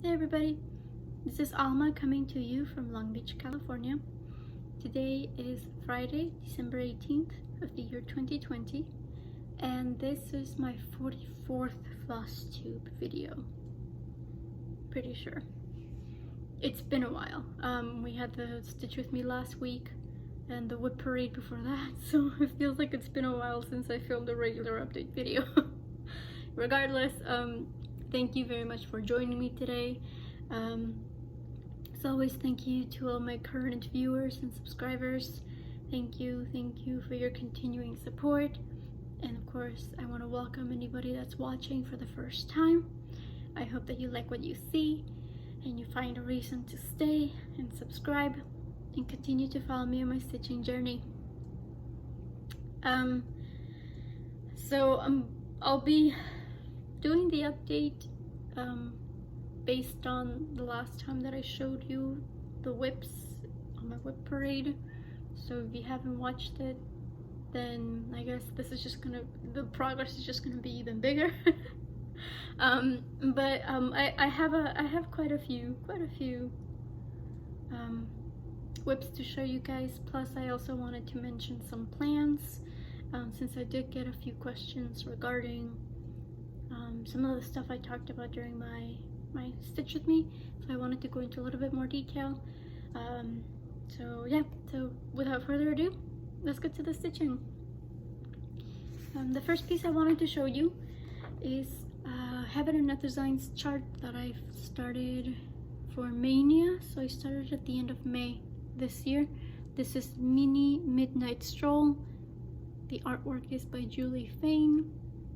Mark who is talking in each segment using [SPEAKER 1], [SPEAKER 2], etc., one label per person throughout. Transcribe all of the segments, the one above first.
[SPEAKER 1] Hey everybody, this is Alma coming to you from Long Beach, California. Today is Friday, December 18th of the year 2020, and this is my 44th FlossTube video. Pretty sure. It's been a while. We had the Stitch With Me last week and the whip parade before that, so it feels like it's been a while since I filmed a regular update video. Regardless, thank you very much for joining me today. As always, thank you to all my current viewers and subscribers. Thank you for your continuing support. And of course, I want to welcome anybody that's watching for the first time. I hope that you like what you see and you find a reason to stay and subscribe and continue to follow me on my stitching journey. I'll be doing the update based on the last time that I showed you the whips on my whip parade. So if you haven't watched it, then I guess this is just the progress is just gonna be even bigger. I have quite a few whips to show you guys. Plus I also wanted to mention some plans, since I did get a few questions regarding some of the stuff I talked about during my Stitch With Me, so I wanted to go into a little bit more detail. So without further ado, let's get to the stitching. The first piece I wanted to show you is Heaven and Net Designs chart that I've started for Mania. So I started at the end of May this year. This is Mini Midnight Stroll. The artwork is by Julie Fain,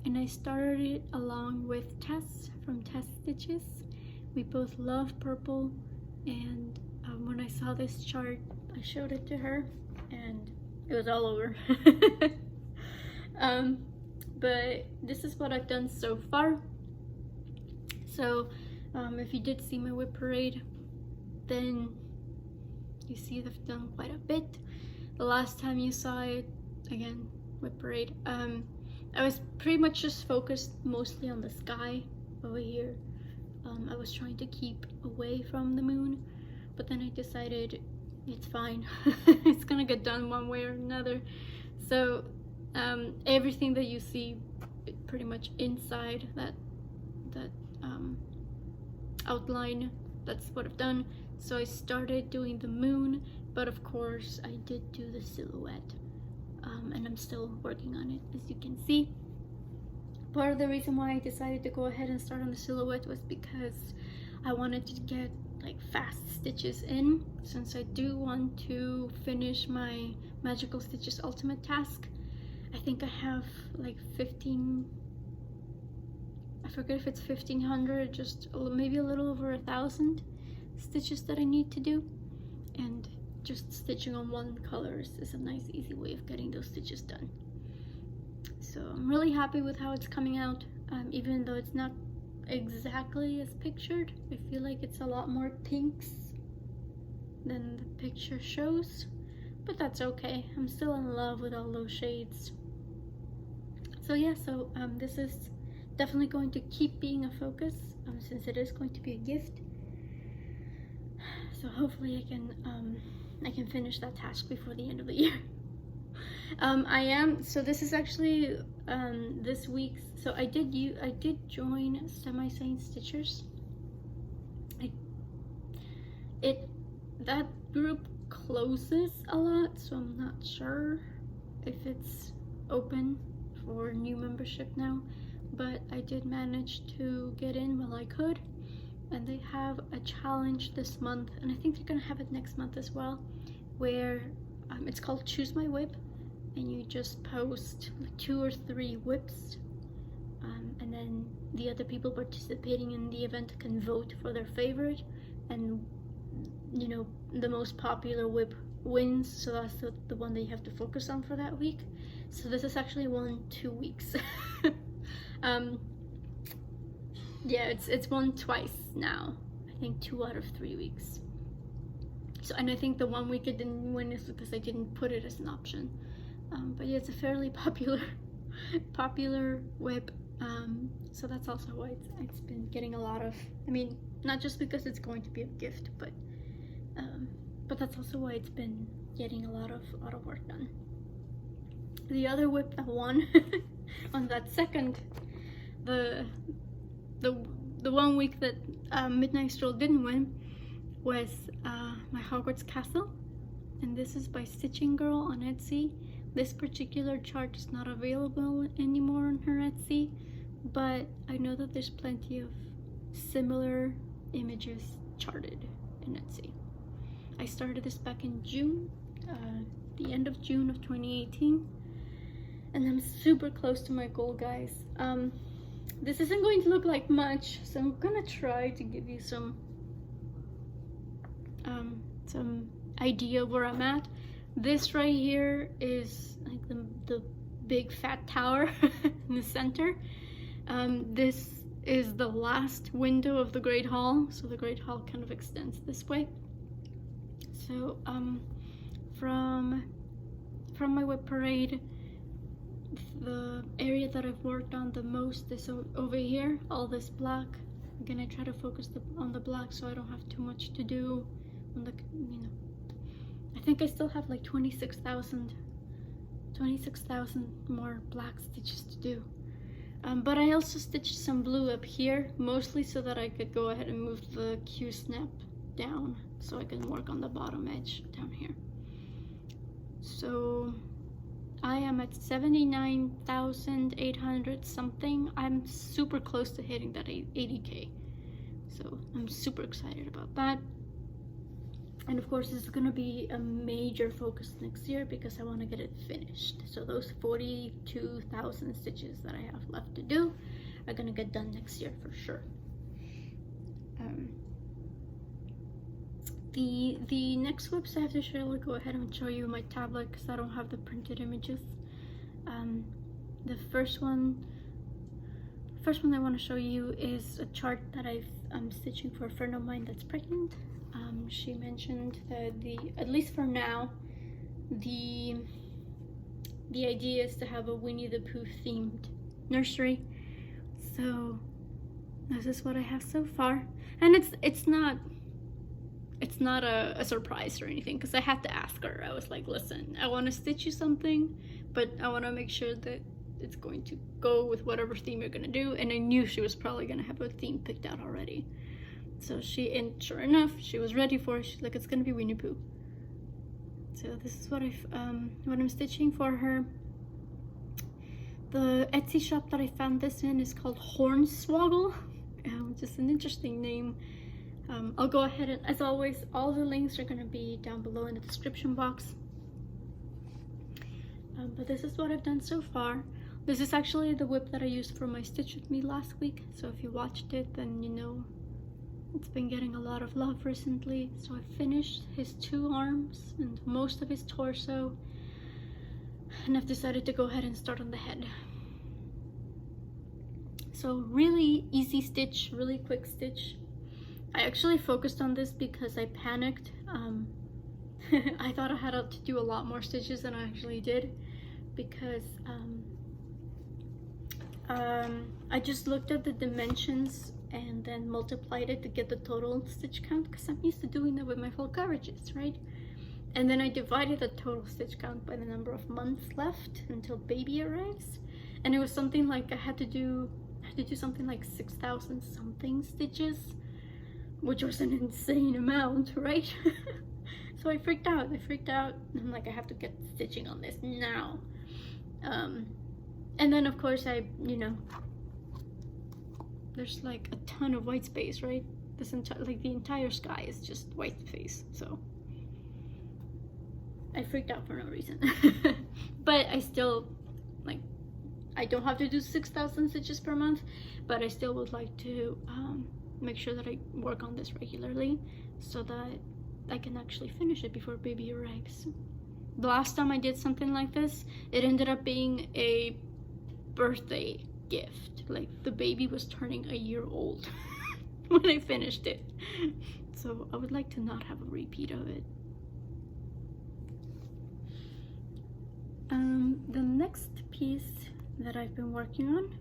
[SPEAKER 1] and I started it along with Tess from Tess Stitches. We both love purple, and when I saw this chart, I showed it to her, and it was all over. But this is what I've done so far. So if you did see my whip parade, then you see I've done quite a bit. The last time you saw it, again, whip parade, I was pretty much just focused mostly on the sky over here. I was trying to keep away from the moon, but then I decided it's fine. It's gonna get done one way or another. So everything that you see pretty much inside that outline, that's what I've done. So I started doing the moon, but of course I did do the silhouette, and I'm still working on it, as you can see. Part of the reason why I decided to go ahead and start on the silhouette was because I wanted to get like fast stitches in, since I do want to finish my Magical Stitches Ultimate task. I think I have like 15, I forget if it's 1500, just maybe a little over 1,000 stitches that I need to do, and just stitching on one color is a nice easy way of getting those stitches done. So I'm really happy with how it's coming out, even though it's not exactly as pictured. I feel like it's a lot more pinks than the picture shows, but that's okay. I'm still in love with all those shades. So yeah, this is definitely going to keep being a focus, since it is going to be a gift. So hopefully I can finish that task before the end of the year. So this is actually this week's, so I did join Semi-Sane Stitchers. That group closes a lot, so I'm not sure if it's open for new membership now, but I did manage to get in while I could. And they have a challenge this month, and I think they're gonna have it next month as well, where it's called Choose My Whip, and you just post 2 or 3 whips, and then the other people participating in the event can vote for their favorite, and you know, the most popular whip wins, so that's the one that you have to focus on for that week. So this is actually 1-2 weeks. Yeah, it's won twice now. I think 2 out of 3 weeks. So, and I think the 1 week it didn't win is because I didn't put it as an option. But yeah, it's a fairly popular whip. So that's also why it's been getting a lot of, I mean, not just because it's going to be a gift, but that's also why it's been getting a lot of work done. The other whip that won on that second, the 1 week that Midnight Stroll didn't win, was my Hogwarts Castle, and this is by Stitching Girl on Etsy. This particular chart is not available anymore on her Etsy, but I know that there's plenty of similar images charted in Etsy. I started this back in June, the end of June of 2018, and I'm super close to my goal, guys. This isn't going to look like much, so I'm gonna try to give you some idea of where I'm at. This right here is like the big fat tower in the center. This is the last window of the Great Hall, so the Great Hall kind of extends this way. So from my whip parade, the area that I've worked on the most is over here, all this black. Again, I try to focus on the black so I don't have too much to do on the, I think I still have like 26,000 more black stitches to do. But I also stitched some blue up here, mostly so that I could go ahead and move the Q-snap down so I can work on the bottom edge down here. So I am at 79,800 something. I'm super close to hitting that 80K. So I'm super excited about that. And of course, this is going to be a major focus next year because I want to get it finished. So those 42,000 stitches that I have left to do are going to get done next year for sure. The next whips I have to show, I'll go ahead and show you my tablet because I don't have the printed images. The first one I want to show you is a chart that I'm stitching for a friend of mine that's pregnant. She mentioned that at least for now, the idea is to have a Winnie the Pooh themed nursery. So this is what I have so far, and it's not a surprise or anything because I had to ask her. I was like, listen, I want to stitch you something, but I want to make sure that it's going to go with whatever theme you're gonna do, and I knew she was probably gonna have a theme picked out already. So and sure enough, she was ready for it. She's like, it's gonna be Winnie Pooh. So this is what I'm stitching for her. The Etsy shop that I found this in is called Hornswoggle, which is an interesting name. I'll go ahead and, as always, all the links are gonna be down below in the description box. But this is what I've done so far. This is actually the whip that I used for my Stitch With Me last week. So if you watched it, then you know it's been getting a lot of love recently. So I finished his 2 arms and most of his torso, and I've decided to go ahead and start on the head. So really easy stitch, really quick stitch. I actually focused on this because I panicked. I thought I had to do a lot more stitches than I actually did because I just looked at the dimensions and then multiplied it to get the total stitch count because I'm used to doing that with my full coverages, right? And then I divided the total stitch count by the number of months left until baby arrives, and it was something like I had to do something like 6,000 something stitches, which was an insane amount, right? So I freaked out. I'm like, I have to get stitching on this now. And then of course there's like a ton of white space, right? The entire sky is just white space. So I freaked out for no reason. But I still, like, I don't have to do 6,000 stitches per month, but I still would like to make sure that I work on this regularly so that I can actually finish it before baby arrives. The last time I did something like this, it ended up being a birthday gift. Like, the baby was turning a year old when I finished it. So I would like to not have a repeat of it. The next piece that I've been working on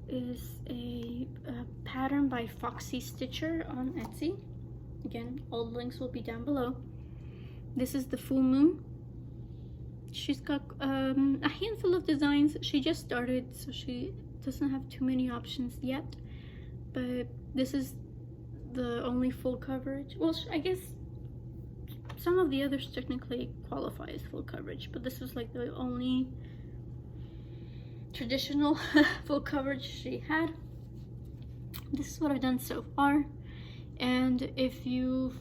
[SPEAKER 1] is a pattern by Foxy Stitcher on Etsy. Again, all the links will be down below. This is the full moon. She's got a handful of designs. She just started, so she doesn't have too many options yet, but this is the only full coverage. Well, I guess some of the others technically qualify as full coverage, but this was like the only traditional full coverage she had. This is what I've done so far, and if you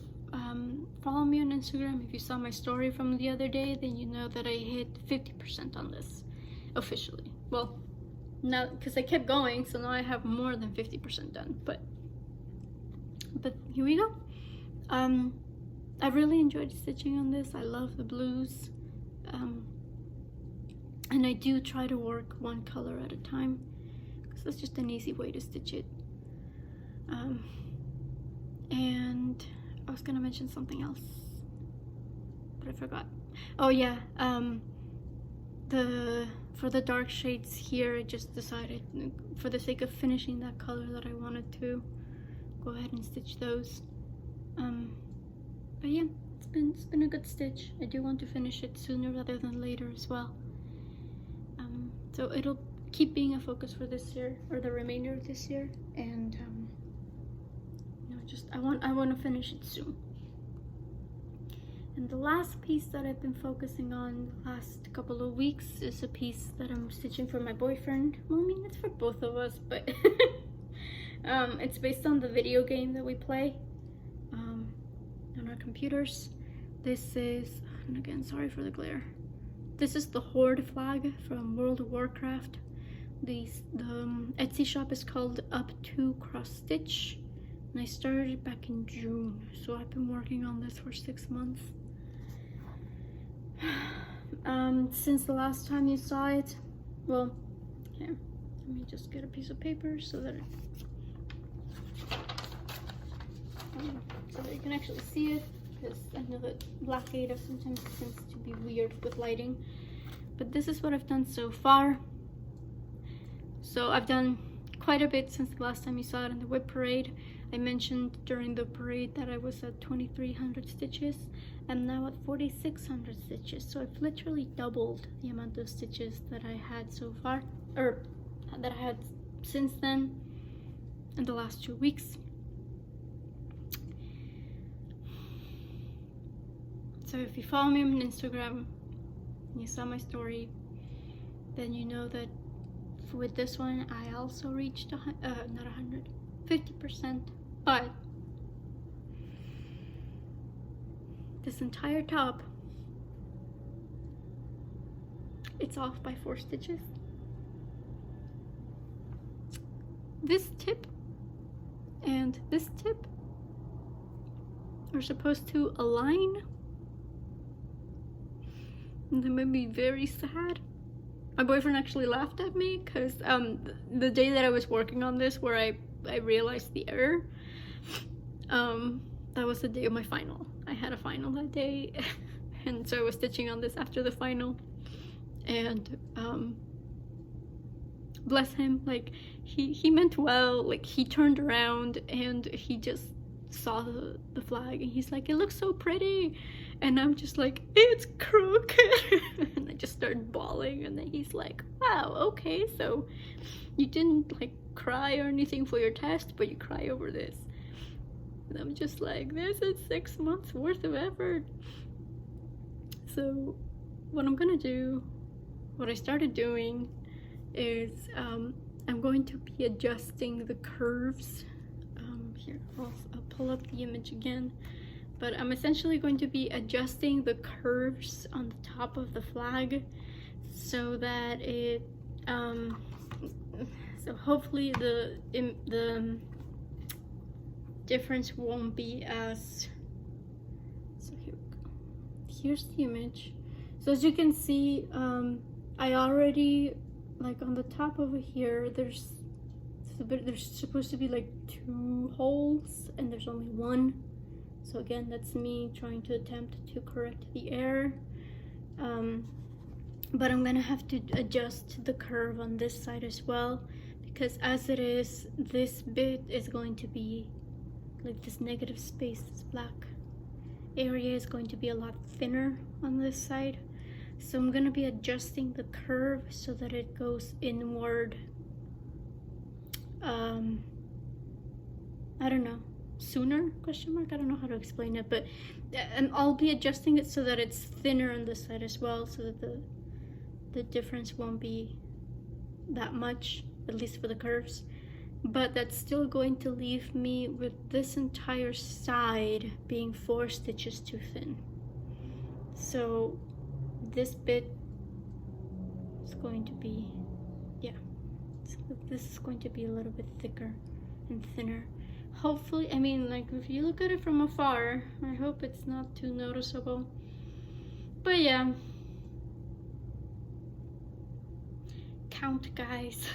[SPEAKER 1] follow me on Instagram, if you saw my story from the other day, then you know that I hit 50% on this officially. Well, now because I kept going, so now I have more than 50% done, but here we go. I really enjoyed stitching on this. I love the blues, and I do try to work one color at a time because that's just an easy way to stitch it. And I was gonna mention something else, but I forgot. Oh yeah, for the dark shades here, I just decided, for the sake of finishing that color, that I wanted to go ahead and stitch those. But yeah, it's been a good stitch. I do want to finish it sooner rather than later as well. So it'll keep being a focus for this year, or the remainder of this year, and you know, just I want to finish it soon. And the last piece that I've been focusing on the last couple of weeks is a piece that I'm stitching for my boyfriend. Well, I mean, it's for both of us, but it's based on the video game that we play on our computers. This is, and again, sorry for the glare. This is the Horde flag from World of Warcraft. The Etsy shop is called Up To Cross Stitch, and I started it back in June, so I've been working on this for 6 months. Since the last time you saw it, well, here, let me just get a piece of paper so that you can actually see it, because I know that black data sometimes tends to be weird with lighting. But this is what I've done so far. So I've done quite a bit since the last time you saw it in the whip parade. I mentioned during the parade that I was at 2,300 stitches. I'm now at 4,600 stitches, so I've literally doubled the amount of stitches that I had so far, or that I had since then in the last 2 weeks. So if you follow me on Instagram and you saw my story, then you know that with this one I also reached not 100, 50%, but this entire top, it's off by 4 stitches. This tip and this tip are supposed to align, and that made me very sad. My boyfriend actually laughed at me because the day that I was working on this, where I realized the error, that was the day of my final. I had a final that day, and so I was stitching on this after the final, and bless him, like he meant well. Like, he turned around and he just saw the flag, and he's like, "It looks so pretty," and I'm just like, "It's crooked." And I just started bawling, and then he's like, "Wow, okay, so you didn't like cry or anything for your test, but you cry over this." And I'm just like, this is 6 months worth of effort. So what I'm gonna do, what I started doing, is I'm going to be adjusting the curves. Here, I'll pull up the image again, but I'm essentially going to be adjusting the curves on the top of the flag so that it so hopefully the difference won't be as, so here we go. Here's the image. So as you can see, I already, like on the top over here, there's supposed to be like 2 holes, and there's only 1. So again, that's me trying to attempt to correct the error. But I'm gonna have to adjust the curve on this side as well, because as it is, this bit is going to be like this negative space, this black area is going to be a lot thinner on this side. So I'm going to be adjusting the curve so that it goes inward. I don't know, sooner, question mark, I don't know how to explain it, but I'll be adjusting it so that it's thinner on this side as well, so that the difference won't be that much, at least for the curves. But that's still going to leave me with this entire side being 4 stitches too thin. So this bit is going to be, yeah, so this is going to be a little bit thicker and thinner. Hopefully, I mean, like, if you look at it from afar, I hope it's not too noticeable. But yeah, count, guys.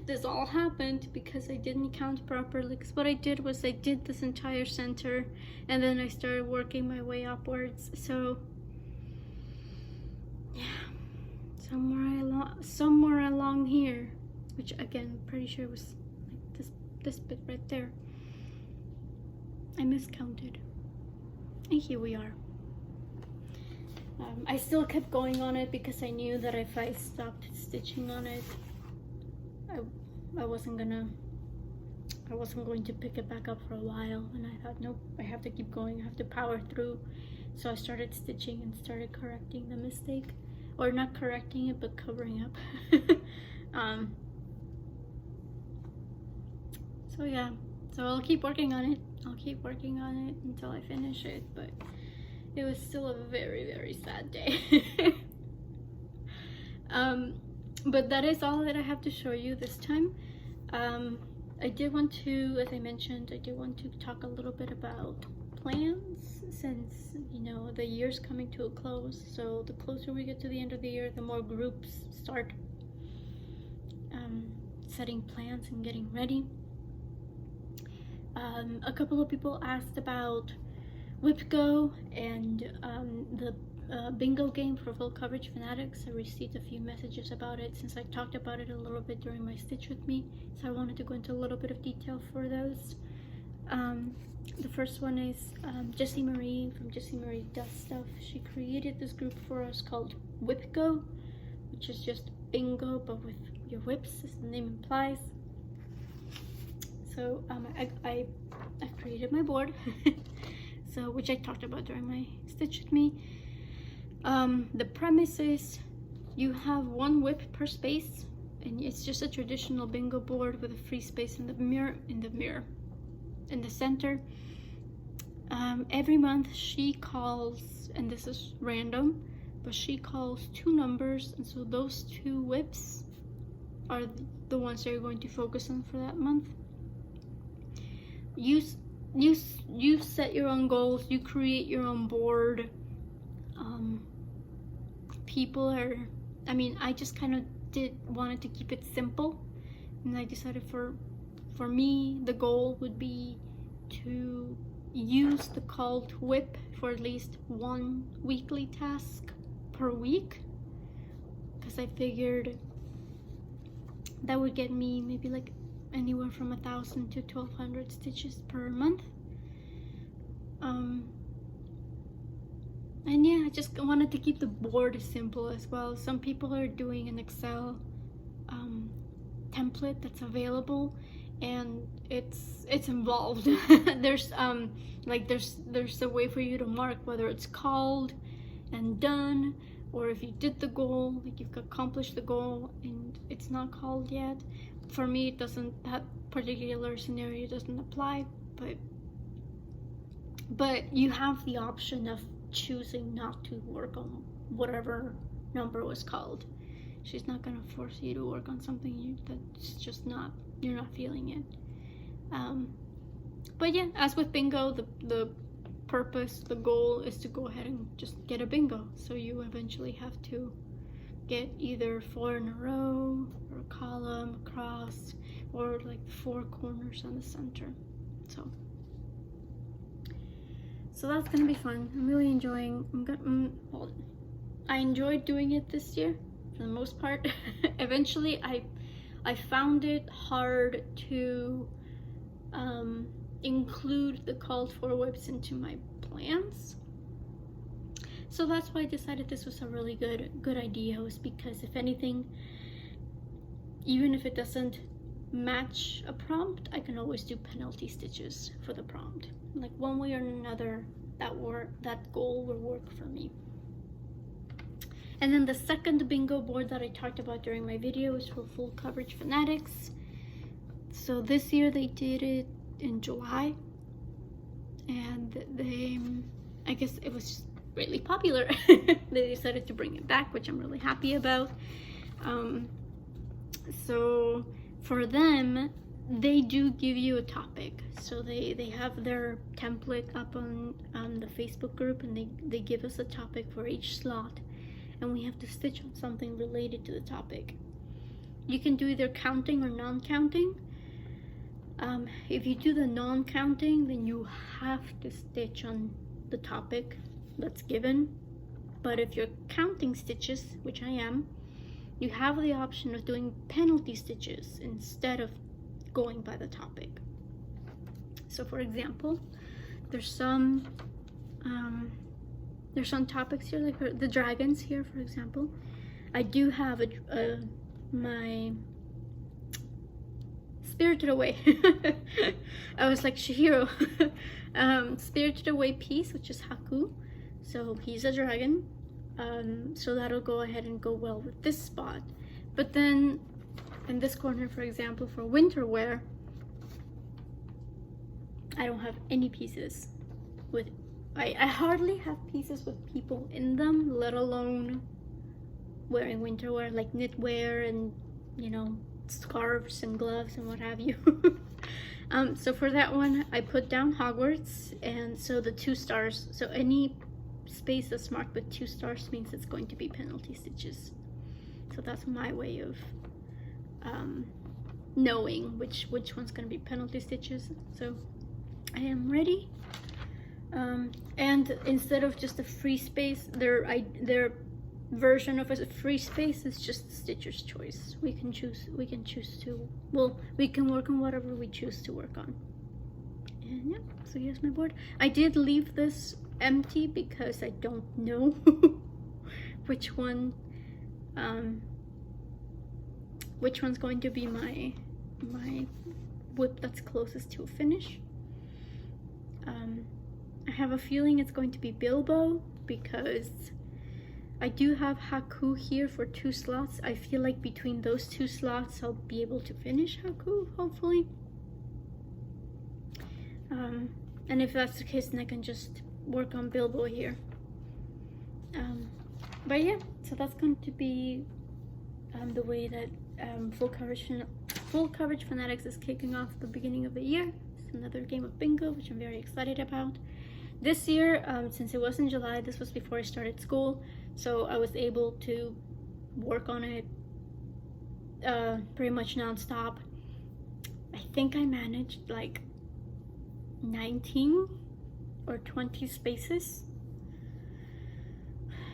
[SPEAKER 1] This all happened because I didn't count properly, because what I did was I did this entire center and then I started working my way upwards. So yeah, somewhere along here, which again, I'm pretty sure was like this bit right there, I miscounted, and here we are. I still kept going on it because I knew that if I stopped stitching on it, I wasn't going to pick it back up for a while, and I thought, nope, I have to keep going, I have to power through. So I started stitching and started correcting the mistake, or not correcting it, but covering up. So yeah, so I'll keep working on it. I'll keep working on it until I finish it, but it was still a very, very sad day. But that is all that I have to show you this time. I did want to, as I mentioned, I did want to talk a little bit about plans, since, you know, the year's coming to a close. So the closer we get to the end of the year, the more groups start setting plans and getting ready. A couple of people asked about WhipGo and the bingo game for full coverage fanatics. I received a few messages about it since I talked about it a little bit during my Stitch With Me, so I wanted to go into a little bit of detail for those. The first one is Jessie Marie from Jessie Marie Does Stuff. She created this group for us called WhipGo, which is just bingo but with your whips, as the name implies. So I've created my board, so which I talked about during my Stitch With Me. The premise is you have one whip per space, and it's just a traditional bingo board with a free space in the center. Every month she calls, and this is random, but she calls 2 numbers, and so those 2 whips are the ones that you're going to focus on for that month. You set your own goals, you create your own board. People are, I mean, I just kind of wanted to keep it simple, and I decided for me the goal would be to use the called whip for at least 1 weekly task per week, because I figured that would get me maybe like anywhere from 1,000 to 1,200 stitches per month. And yeah, I just wanted to keep the board simple as well. Some people are doing an Excel template that's available, and it's involved. There's there's a way for you to mark whether it's called and done, or if you did the goal, like you've accomplished the goal and it's not called yet. For me, it doesn't, that particular scenario doesn't apply, but you have the option of choosing not to work on whatever number was called. She's not gonna force you to work on something that's just not, you're not feeling it. But yeah, as with bingo, the purpose, the goal is to go ahead and just get a bingo. So you eventually have to get either 4 in a row, or a column across, or like 4 corners on the center. So that's gonna be fun. I'm really enjoying. I enjoyed doing it this year for the most part. Eventually, I found it hard to include the called for whips into my plans. So that's why I decided this was a really good idea, was because if anything, even if it doesn't match a prompt, I can always do penalty stitches for the prompt. Like one way or another, that goal will work for me. And then the second bingo board that I talked about during my video is for Full Coverage Fanatics. So this year they did it in July, and I guess it was just really popular. They decided to bring it back, which I'm really happy about. So for them, they do give you a topic. So they have their template up on the Facebook group, and they give us a topic for each slot, and we have to stitch on something related to the topic. You can do either counting or non-counting. If you do the non-counting, then you have to stitch on the topic that's given. But if you're counting stitches, which I am, you have the option of doing penalty stitches instead of going by the topic. So for example, there's some topics here, like the dragons here, for example. I do have my Spirited Away. I was like Shihiro. Spirited Away piece, which is Haku. So he's a dragon. So that'll go ahead and go well with this spot. But then in this corner, for example, for winter wear, I don't have any pieces with, I hardly have pieces with people in them, let alone wearing winter wear, like knitwear and, you know, scarves and gloves and what have you. So for that one, I put down Hogwarts, and so the 2 stars, so any space that's marked with 2 stars means it's going to be penalty stitches. So that's my way of knowing which one's going to be penalty stitches. So I am ready. And instead of just a free space, their version of a free space is just the stitcher's choice. We can choose to, well, we can work on whatever we choose to work on. And yeah, so here's my board. I did leave this empty because I don't know which one's going to be my whip that's closest to a finish. I have a feeling it's going to be Bilbo, because I do have Haku here for 2 slots. I feel like between those 2 slots I'll be able to finish Haku, hopefully. And if that's the case, then I can just work on Bilbo here. But yeah, so that's going to be the way that Full Coverage Fanatics is kicking off the beginning of the year. It's another game of bingo, which I'm very excited about. This year, since it was in July, this was before I started school, so I was able to work on it pretty much non-stop. I think I managed like 19 or 20 spaces.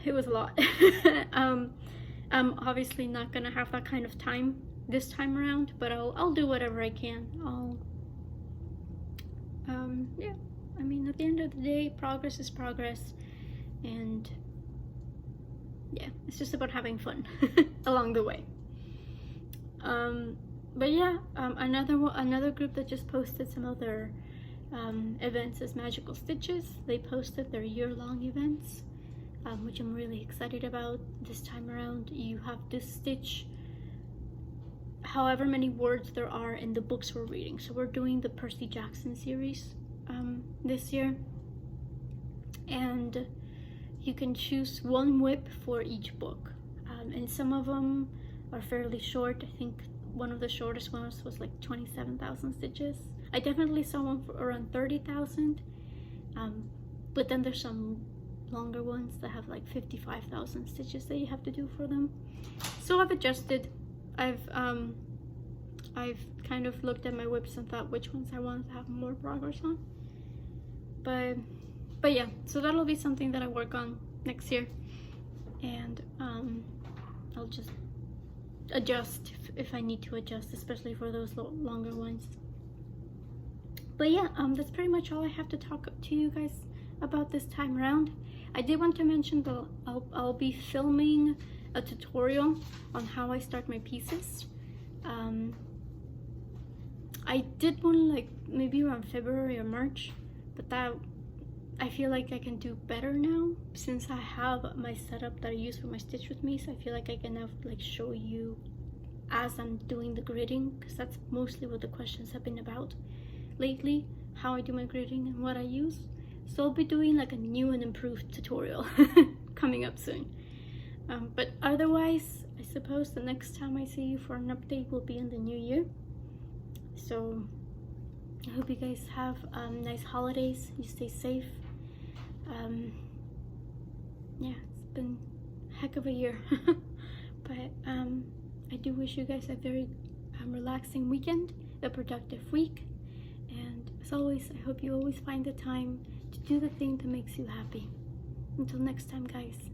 [SPEAKER 1] It was a lot. I'm obviously not gonna have that kind of time this time around, but I'll do whatever I can. Yeah, I mean, at the end of the day, progress is progress, and yeah, it's just about having fun along the way. But yeah, another group that just posted some of their events is Magical Stitches. They posted their year-long events, which I'm really excited about. This time around, you have to stitch however many words there are in the books we're reading. So we're doing the Percy Jackson series this year, and you can choose 1 whip for each book, and some of them are fairly short. I think one of the shortest ones was like 27,000 stitches. I definitely saw one for around 30,000, but then there's some longer ones that have like 55,000 stitches that you have to do for them. So I've adjusted. I've kind of looked at my whips and thought which ones I wanted to have more progress on. But yeah, so that'll be something that I work on next year, and I'll just adjust if I need to adjust, especially for those longer ones. But yeah, that's pretty much all I have to talk to you guys about this time around. I did want to mention that I'll be filming a tutorial on how I start my pieces. I did one like maybe around February or March, but that I feel like I can do better now since I have my setup that I use for my Stitch With Me. So I feel like I can now like show you as I'm doing the gridding, because that's mostly what the questions have been about lately, how I do my gridding and what I use. So I'll be doing like a new and improved tutorial coming up soon. But otherwise, I suppose the next time I see you for an update will be in the new year. So I hope you guys have nice holidays, you stay safe. Yeah, it's been a heck of a year. But I do wish you guys a very relaxing weekend, a productive week. And as always, I hope you always find the time to do the thing that makes you happy. Until next time, guys.